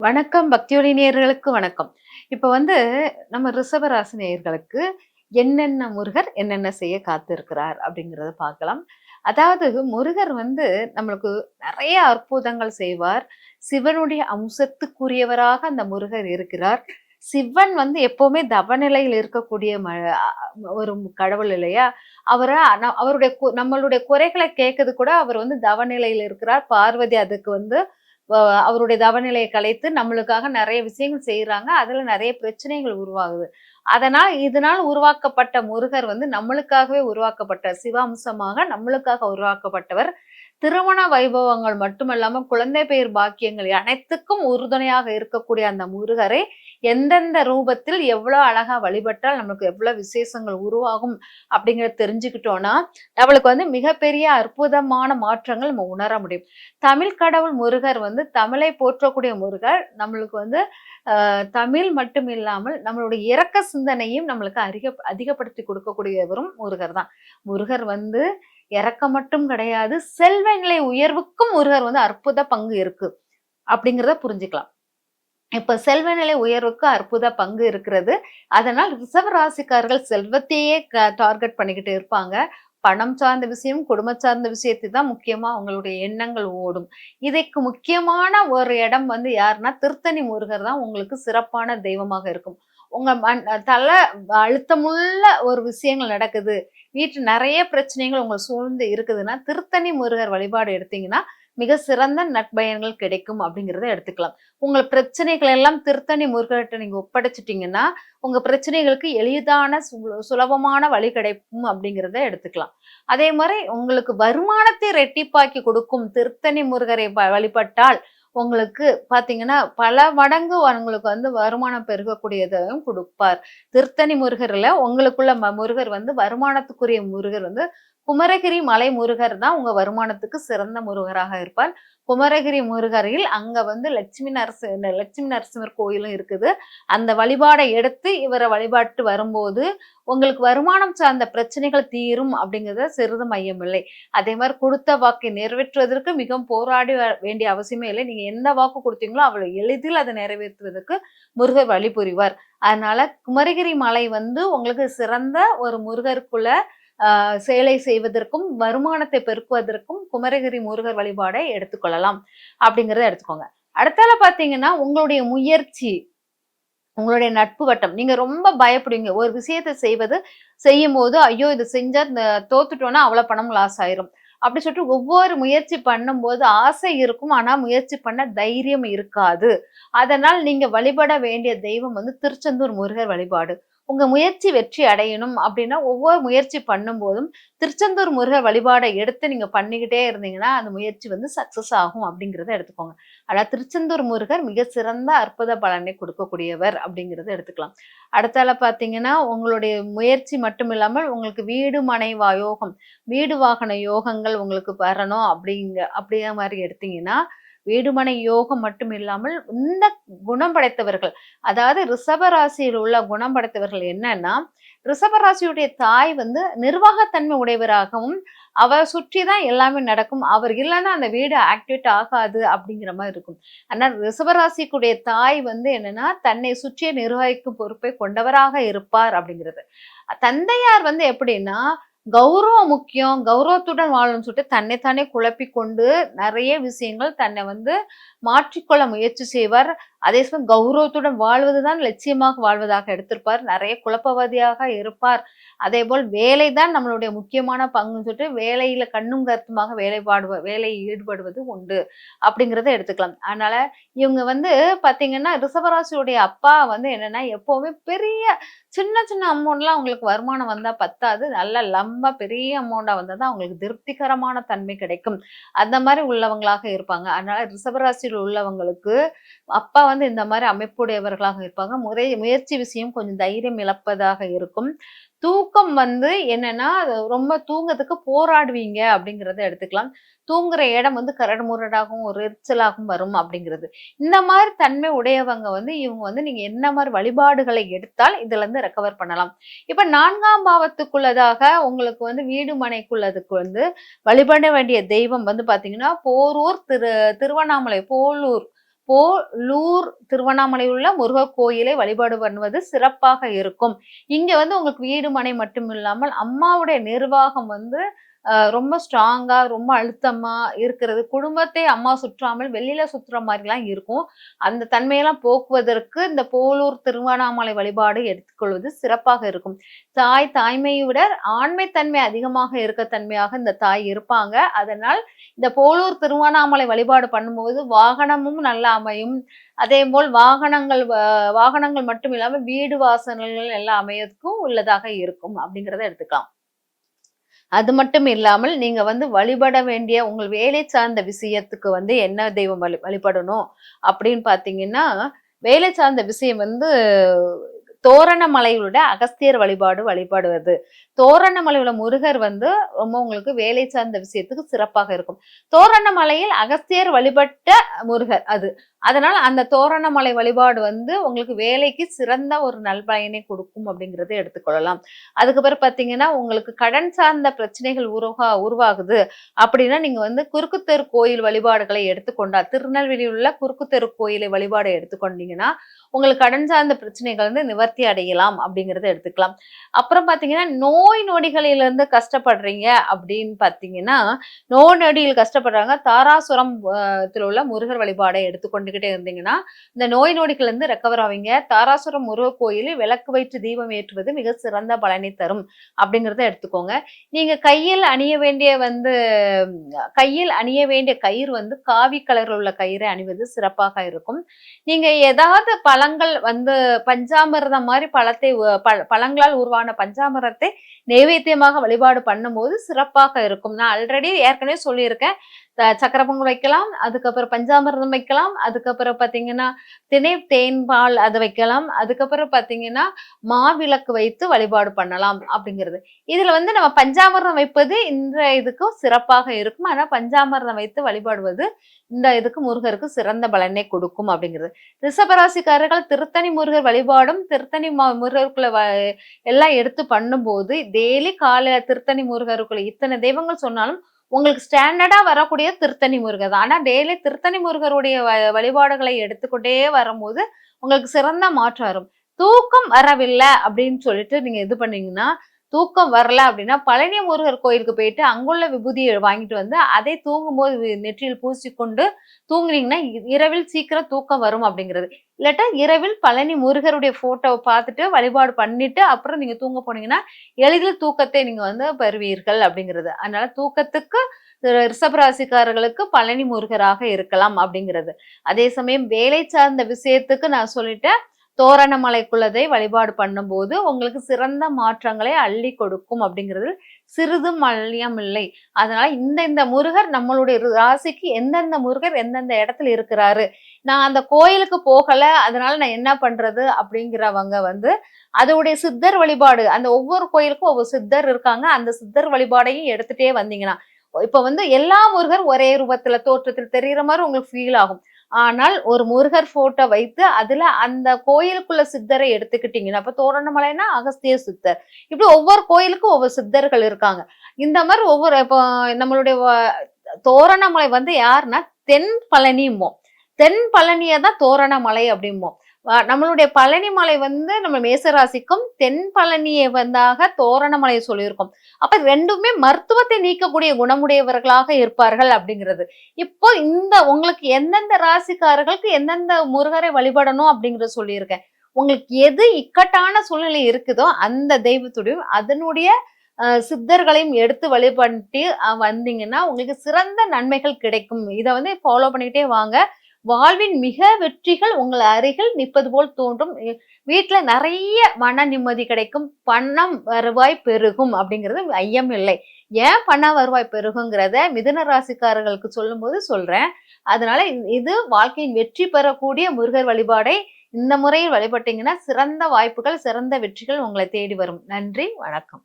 வணக்கம் பக்தியொலி நேயர்களுக்கு வணக்கம். இப்ப நம்ம ரிஷப ராசி நேயர்களுக்கு என்னென்ன முருகர் என்னென்ன செய்ய காத்திருக்கிறார் அப்படிங்கிறத பார்க்கலாம். அதாவது முருகர் நம்மளுக்கு நிறைய அற்புதங்கள் செய்வார். சிவனுடைய அம்சத்துக்குரியவராக அந்த முருகர் இருக்கிறார். சிவன் எப்பவுமே தவநிலையில் இருக்கக்கூடிய ஒரு கடவுள் இல்லையா? அவர அவருடைய நம்மளுடைய குறைகளை கேட்கறது கூட அவர் தவநிலையில் இருக்கிறார். பார்வதி அதுக்கு வ அவருடைய தவநிலையை கலைத்து நம்மளுக்காக நெறைய விஷயங்கள் செய்றாங்க. அதுல நெறைய பிரச்சனைகள் உருவாகுது. இதனால் உருவாக்கப்பட்ட முருகர் நம்மளுக்காகவே உருவாக்கப்பட்ட சிவாம்சமாக நம்மளுக்காக உருவாக்கப்பட்டவர். திருமண வைபவங்கள் மட்டுமல்லாம குழந்தை பேர் பாக்கியங்கள் அனைத்துக்கும் உறுதுணையாக இருக்கக்கூடிய அந்த முருகரை எந்தெந்த ரூபத்தில் எவ்வளோ அழகா வழிபட்டால் நமக்கு எவ்வளவு விசேஷங்கள் உருவாகும் அப்படிங்கிறத தெரிஞ்சுக்கிட்டோம்னா நம்மளுக்கு மிகப்பெரிய அற்புதமான மாற்றங்கள் நம்ம உணர முடியும். தமிழ் கடவுள் முருகர் தமிழை போற்றக்கூடிய முருகர் நம்மளுக்கு தமிழ் மட்டும் இல்லாமல் நம்மளுடைய இரக்க சிந்தனையும் நம்மளுக்கு அதிகப்படுத்தி கொடுக்கக்கூடியவரும் முருகர் தான். முருகர் இரக்கம் மட்டும் கிடையாது, செல்வ நிலை உயர்வுக்கும் முருகர் அற்புத பங்கு இருக்கு அப்படிங்கிறத புரிஞ்சுக்கலாம். இப்ப செல்வ நிலை உயர்வுக்கு அற்புத பங்கு இருக்கிறது. அதனால் ரிஷப ராசிக்காரர்கள் செல்வத்தையே டார்கெட் பண்ணிக்கிட்டு இருப்பாங்க. பணம் சார்ந்த விஷயம், குடும்ப சார்ந்த விஷயத்தை தான் முக்கியமா அவங்களுடைய எண்ணங்கள் ஓடும். இதற்கு முக்கியமான ஒரு இடம் யாருன்னா திருத்தணி முருகர் தான் உங்களுக்கு சிறப்பான தெய்வமாக இருக்கும். உங்க தல அழுத்தமுள்ள ஒரு விஷயங்கள் நடக்குது, வீட்டுல நிறைய பிரச்சனைகள் உங்களை சூழ்ந்து இருக்குதுன்னா திருத்தணி முருகர் வழிபாடு எடுத்தீங்கன்னா மிக சிறந்த நற்பயன்கள் கிடைக்கும் அப்படிங்கிறத எடுத்துக்கலாம். உங்கள் பிரச்சனைகள் எல்லாம் திருத்தணி முருகர்கிட்ட நீங்க ஒப்படைச்சிட்டீங்கன்னா உங்க பிரச்சனைகளுக்கு எளிதான சுலபமான வழி கிடைக்கும் அப்படிங்கிறத எடுத்துக்கலாம். அதே மாதிரி உங்களுக்கு வருமானத்தை ரெட்டிப்பாக்கி கொடுக்கும் திருத்தணி முருகரை வழிபட்டால் உங்களுக்கு பாத்தீங்கன்னா பல மடங்கு உங்களுக்கு வருமானம் பெருகக்கூடியதையும் கொடுப்பார். திருத்தணி முருகர்ல உங்களுக்குள்ள முருகர் வருமானத்துக்குரிய முருகர் குமரகிரி மலை முருகர் தான் உங்க வருமானத்துக்கு சிறந்த முருகராக இருப்பார். குமரகிரி முருகரில் அங்க லட்சுமி நரசிம்மர் கோயிலும் இருக்குது. அந்த வழிபாடை எடுத்து இவரை வழிபாட்டு வரும்போது உங்களுக்கு வருமானம் சார்ந்த பிரச்சனைகள் தீரும் அப்படிங்கிறத சிறிது மையமில்லை. அதே மாதிரி கொடுத்த வாக்கை நிறைவேற்றுவதற்கு மிகவும் போராடி வேண்டிய அவசியமே இல்லை. நீங்க எந்த வாக்கு கொடுத்தீங்களோ அவ்வளவு எளிதில் அதை நிறைவேற்றுவதற்கு முருகர் வழி புரிவார். அதனால குமரகிரி மலை உங்களுக்கு சிறந்த ஒரு முருகருக்குள்ள சேலை செய்வதற்கும் வருமானத்தை பெருக்குவதற்கும் குமரகிரி முருகர் வழிபாடை எடுத்துக்கொள்ளலாம் அப்படிங்கிறத எடுத்துக்கோங்க. அடுத்தால பாத்தீங்கன்னா உங்களுடைய முயற்சி, உங்களுடைய நட்பு வட்டம், நீங்க ரொம்ப பயப்படுவீங்க ஒரு விஷயத்தை செய்யும் போது ஐயோ இது செஞ்சா தோத்துட்டோம்னா அவ்வளவு பணம் லாஸ் ஆயிரும் அப்படி சொல்லிட்டு ஒவ்வொரு முயற்சி பண்ணும்போது ஆசை இருக்கும், ஆனா முயற்சி பண்ண தைரியம் இருக்காது. அதனால் நீங்க வழிபட வேண்டிய தெய்வம் திருச்செந்தூர் முருகர் வழிபாடு. உங்க முயற்சி வெற்றி அடையணும் அப்படின்னா ஒவ்வொரு முயற்சி பண்ணும் போதும் திருச்செந்தூர் முருகர் வழிபாடை எடுத்து நீங்க பண்ணிக்கிட்டே இருந்தீங்கன்னா அந்த முயற்சி சக்சஸ் ஆகும் அப்படிங்கிறத எடுத்துக்கோங்க. ஆனா திருச்செந்தூர் முருகர் மிக சிறந்த அற்புத பலனை கொடுக்கக்கூடியவர் அப்படிங்கிறத எடுத்துக்கலாம். அடுத்தால பாத்தீங்கன்னா உங்களுடைய முயற்சி மட்டும் இல்லாமல் உங்களுக்கு வீடு மனை யோகம், வீடு வாகன யோகங்கள் உங்களுக்கு வரணும் அப்படிங்கிற மாதிரி எடுத்தீங்கன்னா வீடுமனை யோகம் மட்டும் இல்லாமல் இந்த குணம் படைத்தவர்கள், அதாவது ரிஷப ராசியில் உள்ள குணம் படைத்தவர்கள் என்னன்னா ரிஷப ராசியுடைய தாய் நிர்வாகத்தன்மை உடையவராகவும் அவரை சுற்றிதான் எல்லாமே நடக்கும். அவர் இல்லைன்னா அந்த வீடு ஆக்டிவேட் ஆகாது அப்படிங்கிற மாதிரி இருக்கும். ஆனால் ரிஷபராசிக்குடைய தாய் என்னன்னா தன்னை சுற்றிய நிர்வகிக்கும் பொறுப்பை கொண்டவராக இருப்பார் அப்படிங்கிறது. தந்தையார் எப்படின்னா கௌரவம் முக்கியம், கௌரவத்துடன் வாழணும்னு சொல்லிட்டு தன்னைத்தானே குழப்பிக் கொண்டு நிறைய விஷயங்கள் தன்னை மாற்றிக்கொள்ள முயற்சி செய்வார். அதே சமயம் கௌரவத்துடன் வாழ்வதுதான் லட்சியமாக வாழ்வதாக எடுத்திருப்பார். நிறைய குழப்பவாதியாக இருப்பார். அதே போல் வேலைதான் நம்மளுடைய முக்கியமான பங்குன்னு சொல்லிட்டு வேலையில கண்ணும் கருத்துமாக வேலையில் ஈடுபடுவது உண்டு அப்படிங்கிறத எடுத்துக்கலாம். அதனால இவங்க பாத்தீங்கன்னா ரிஷபராசியுடைய அப்பா என்னன்னா எப்பவுமே பெரிய சின்ன சின்ன அமௌண்ட்லாம் அவங்களுக்கு வருமானம் வந்தா பத்தாது, நல்ல லம்பா பெரிய அமௌண்டா வந்தாதான் அவங்களுக்கு திருப்திகரமான தன்மை கிடைக்கும். அந்த மாதிரி உள்ளவங்களாக இருப்பாங்க. அதனால ரிஷபராசியில் உள்ளவங்களுக்கு அப்பா இந்த மாதிரி அமைப்புடையவர்களாக இருப்பாங்க. முயற்சி விஷயம் கொஞ்சம் தைரியம் இழப்பதாக இருக்கும். தூக்கம் என்னன்னா ரொம்ப தூங்கத்துக்கு போராடுவீங்க அப்படிங்கிறத எடுத்துக்கலாம். தூங்குற இடம் கரடு முரடாகவும் ஒரு எரிச்சலாகவும் வரும் அப்படிங்கிறது. இந்த மாதிரி தன்மை உடையவங்க இவங்க நீங்க என்ன மாதிரி வழிபாடுகளை எடுத்தால் இதுல இருந்து ரெக்கவர் பண்ணலாம். இப்ப 4ஆம் பாவத்துக்குள்ளதாக உங்களுக்கு வீடு மனைக்குள்ளதுக்கு வழிபட வேண்டிய தெய்வம் பாத்தீங்கன்னா போரூர் திருவண்ணாமலை போலூர் திருவண்ணாமலை உள்ள முருகர் கோயிலை வழிபாடு பண்ணுவது சிறப்பாக இருக்கும். இங்க வந்து உங்களுக்கு வீடு மனை மட்டும் இல்லாமல் அம்மாவுடைய நிர்வாகம் வந்து ரொம்ப ஸ்ட்ராங்கா, ரொம்ப அழுத்தமா இருக்கிறது. குடும்பத்தை அம்மா சுற்றாமல் வெளியில சுற்றுற மாதிரிலாம் இருக்கும். அந்த தன்மையெல்லாம் போக்குவதற்கு இந்த போலூர் திருவண்ணாமலை வழிபாடு எடுத்துக்கொள்வது சிறப்பாக இருக்கும். தாய்மையை விட ஆண்மை தன்மை அதிகமாக இருக்க தன்மையாக இந்த தாய் இருப்பாங்க. அதனால் இந்த போலூர் திருவண்ணாமலை வழிபாடு பண்ணும்போது வாகனமும் நல்லா அமையும். அதேபோல் வாகனங்கள் மட்டும் இல்லாம வீடு வாசல்கள் எல்லாம் அமையறதுக்கும் உள்ளதாக இருக்கும் அப்படிங்கிறத எடுத்துக்கலாம். அது மட்டும் இல்லாமல் நீங்க வந்து வழிபட வேண்டிய உங்கள் வேலை சார்ந்த விஷயத்துக்கு வந்து என்ன தெய்வம் வழிபடணும் அப்படின்னு பாத்தீங்கன்னா, வேலை சார்ந்த விஷயம் வந்து தோரணமலையுடைய அகஸ்தியர் வழிபாடுவது. தோரணமலையுள்ள முருகர் வந்து ரொம்ப உங்களுக்கு வேலை சார்ந்த விஷயத்துக்கு சிறப்பாக இருக்கும். தோரணமலையில் அகஸ்தியர் வழிபட்ட முருகர் அது. அதனால அந்த தோரணமலை வழிபாடு வந்து உங்களுக்கு வேலைக்கு சிறந்த ஒரு நல்பயனை கொடுக்கும் அப்படிங்கறத எடுத்துக்கொள்ளலாம். அதுக்கப்புறம் பாத்தீங்கன்னா உங்களுக்கு கடன் சார்ந்த பிரச்சனைகள் உருவாகுது அப்படின்னா நீங்க வந்து குறுக்குத்தெரு கோயில் வழிபாடுகளை எடுத்துக்கொண்டா, திருநெல்வேலியில் உள்ள குறுக்குத்தெரு கோயிலை வழிபாடு எடுத்துக்கொண்டீங்கன்னா உங்களுக்கு கடன் சார்ந்த பிரச்சனைகள் வந்து நிவர்த்தி அடையலாம் அப்படிங்கறத எடுத்துக்கலாம். அப்புறம் பாத்தீங்கன்னா நோய் நொடிகளிலிருந்து கஷ்டப்படுறீங்க அப்படின்னு பாத்தீங்கன்னா, நோய் நொடியில் கஷ்டப்படுறாங்க தாராசுரம் உள்ள முருகர் வழிபாடை எடுத்துக்கொண்டுகிட்டே இருந்தீங்கன்னா இந்த நோய் நொடிகள் இருந்து ரெக்கவர் ஆவீங்க. தாராசுரம் முருகர் கோயிலில் விளக்கு வைத்து தீபம் ஏற்றுவது மிக சிறந்த பலனை தரும் அப்படிங்கறத எடுத்துக்கோங்க. நீங்க கையில் அணிய வேண்டிய கயிறு வந்து காவி கலர் உள்ள கயிறை அணிவது சிறப்பாக இருக்கும். நீங்க ஏதாவது பழங்கள் வந்து பஞ்சாமிர்தம் மாதிரி பழங்களால் உருவான பஞ்சாமிரத்தை நைவேத்தியமாக வழிபாடு பண்ணும்போது சிறப்பாக இருக்கும். நான் ஆல்ரெடி ஏற்கனவே சொல்லியிருக்கேன். சக்கரை பொங்கல் வைக்கலாம், அதுக்கப்புறம் பஞ்சாமிர்தம் வைக்கலாம், அதுக்கப்புறம் பாத்தீங்கன்னா திணை தேன்பால் அதை வைக்கலாம், அதுக்கப்புறம் பாத்தீங்கன்னா மாவிளக்கு வைத்து வழிபாடு பண்ணலாம் அப்படிங்கிறது. இதுல வந்து நம்ம பஞ்சாமிர்தம் வைப்பது இந்த இதுக்கும் சிறப்பாக இருக்கும். ஆனா பஞ்சாமிர்தம் வைத்து வழிபாடுவது இந்த இதுக்கு முருகருக்கு சிறந்த பலனை கொடுக்கும் அப்படிங்கிறது. ரிஷபராசிக்காரர்கள் திருத்தணி முருகர் வழிபாடும் திருத்தணி முருகருக்குள்ள எல்லாம் எடுத்து பண்ணும்போது டெய்லி காலையில திருத்தணி முருகருக்குள்ள இத்தனை தெய்வங்கள் சொன்னாலும் உங்களுக்கு ஸ்டாண்டர்டா வரக்கூடிய திருத்தணி முருகர் தான். ஆனா டெய்லி திருத்தணி முருகருடைய வழிபாடுகளை எடுத்துக்கொண்டே வரும்போது உங்களுக்கு சிறந்த மாற்றம் வரும். தூக்கம் வரவில்லை அப்படின்னு சொல்லிட்டு நீங்க இது பண்ணீங்கன்னா, தூக்கம் வரல அப்படின்னா பழனி முருகர் கோயிலுக்கு போயிட்டு அங்குள்ள விபூதியை வாங்கிட்டு வந்து அதை தூங்கும்போது நெற்றியில் பூசிக்கொண்டு தூங்குனீங்கன்னா இரவில் சீக்கிரம் தூக்கம் வரும் அப்படிங்கிறது. இல்லாட்டா இரவில் பழனி முருகருடைய போட்டோவை பார்த்துட்டு வழிபாடு பண்ணிட்டு அப்புறம் நீங்க தூங்க போனீங்கன்னா எளிதில் தூக்கத்தை நீங்க வந்து பெறுவீர்கள் அப்படிங்கிறது. அதனால தூக்கத்துக்கு ரிஷபராசிக்காரர்களுக்கு பழனி முருகராக இருக்கலாம் அப்படிங்கிறது. அதே சமயம் வேலை சார்ந்த விஷயத்துக்கு நான் சொல்லிட்டேன். தோரணமலைக்குள்ளதை வழிபாடு பண்ணும்போது உங்களுக்கு சிறந்த மாற்றங்களை அள்ளி கொடுக்கும் அப்படிங்கிறது சிறிதும் மல்லியம் இல்லை. அதனால இந்த முருகர் நம்மளுடைய ராசிக்கு எந்தெந்த முருகர் எந்தெந்த இடத்துல இருக்கிறாரு, நான் அந்த கோயிலுக்கு போகல அதனால நான் என்ன பண்றது அப்படிங்கிறவங்க வந்து அதோடைய சித்தர் வழிபாடு, அந்த ஒவ்வொரு கோயிலுக்கும் ஒவ்வொரு சித்தர் இருக்காங்க, அந்த சித்தர் வழிபாடையும் எடுத்துட்டே வந்தீங்கன்னா இப்ப வந்து எல்லா முருகர் ஒரே ரூபத்துல தோற்றத்தில் தெரிகிற மாதிரி உங்களுக்கு ஃபீல் ஆகும். ஆனால் ஒரு முருகர் போட்டோ வைத்து அதுல அந்த கோயிலுக்குள்ள சித்தரை எடுத்துக்கிட்டீங்கன்னா, அப்ப தோரணமலைனா அகஸ்திய சித்தர், இப்படி ஒவ்வொரு கோயிலுக்கும் ஒவ்வொரு சித்தர்கள் இருக்காங்க. இந்த மாதிரி ஒவ்வொரு இப்போ நம்மளுடைய தோரணமலை வந்து யாருன்னா தென் பழனிம்போம். தென் பழனியை தான் தோரணமலை அப்படிம்போம். நம்மளுடைய பழனி மலை வந்து நம்ம மேசராசிக்கும் தென் பழனியை வந்தாக தோரணமலையை சொல்லியிருக்கோம். அப்ப ரெண்டுமே மருத்துவத்தை நீக்கக்கூடிய குணமுடையவர்களாக இருப்பார்கள் அப்படிங்கிறது. இப்போ உங்களுக்கு எந்தெந்த ராசிக்காரர்களுக்கு எந்தெந்த முருகரை வழிபடணும் அப்படிங்கறத சொல்லியிருக்கேன். உங்களுக்கு எது இக்கட்டான சூழ்நிலை இருக்குதோ அந்த தெய்வத்துடைய அதனுடைய சித்தர்களையும் எடுத்து வழிபட்டு வந்தீங்கன்னா உங்களுக்கு சிறந்த நன்மைகள் கிடைக்கும். இதை வந்து ஃபாலோ பண்ணிக்கிட்டே வாங்க. வாழ்வின் மிக வெற்றிகள் உங்கள் அருகில் நிற்பது போல் தோன்றும். வீட்டுல நிறைய மன நிம்மதி கிடைக்கும். பணம் வருவாய் பெருகும் அப்படிங்கிறது ஐயம் இல்லை. ஏன் பண வருவாய் பெருகுங்கிறத மிதுன ராசிக்காரர்களுக்கு சொல்லும் போது சொல்றேன். அதனால இது வாழ்க்கையின் வெற்றி பெறக்கூடிய முருகர் வழிபாடை இந்த முறையில் வழிபட்டீங்கன்னா சிறந்த வாய்ப்புகள் சிறந்த வெற்றிகள் உங்களை தேடி வரும். நன்றி, வணக்கம்.